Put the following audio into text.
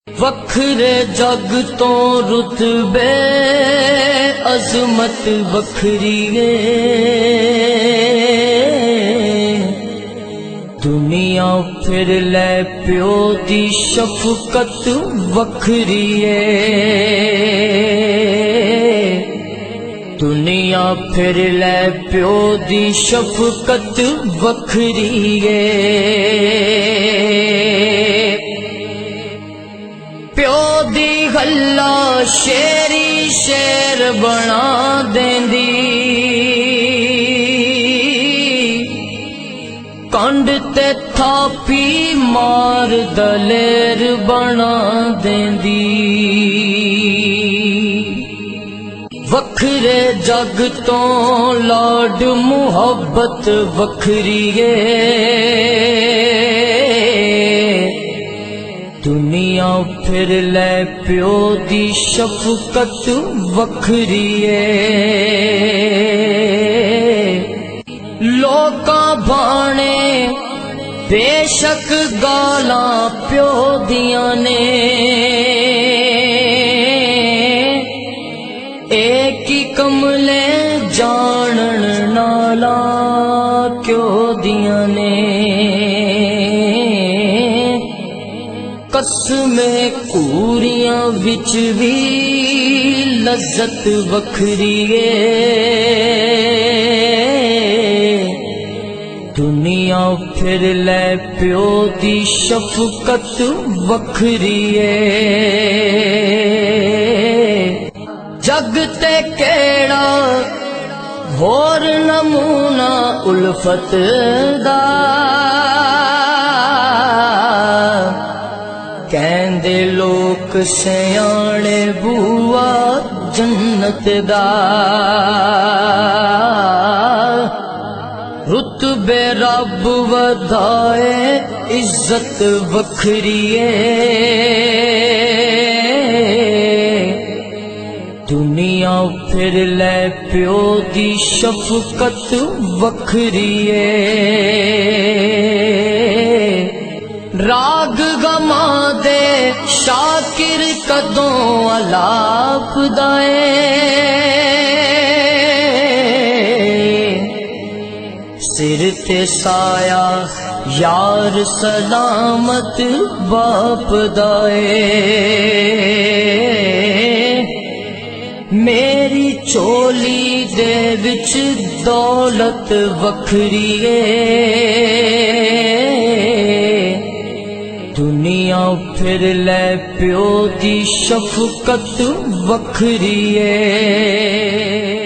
وکھرے جگ تو رتبے عظمت وکھری ہے، دنیا پھر لے پیو دی شفقت وکھری ہے، دنیا پھر لے پیو دی شفقت وکھری ہے، پیو دی گلا شیری شیر بنا دیندی، کنڈ تے تھاپی مار دلیر بنا دیندی، وکھرے جگ تو لاڈ محبت وکھری ہے، دنیا پھر لے پیو دی شفقت وکھری ہے، لوکاں بانے بے شک گالاں پیو دیاں نے، ایک ہی کملے جانن نالا کیوں دیاں نے، قسم کوریاں وچ بھی لذت وکھری ہے، دنیا پھر لے پیو دی شفقت وکھری ہے، جگ تے کیڑا ہور نمونہ الفت دا، کہندے لوک سیانے بوا جنت دا، رتبے رب ودائے عزت وکھری ہے، دنیا پھر لے پیو دی شفقت وکھری ہے، راگ گما دے شاکر کدوں الاپ دائے، سر تے سایہ یار سلامت باپ دائے، میری چولی دے وچ دولت وکھری ہے، دنیا پھر لے پیو دی شفقت وکھری ہے۔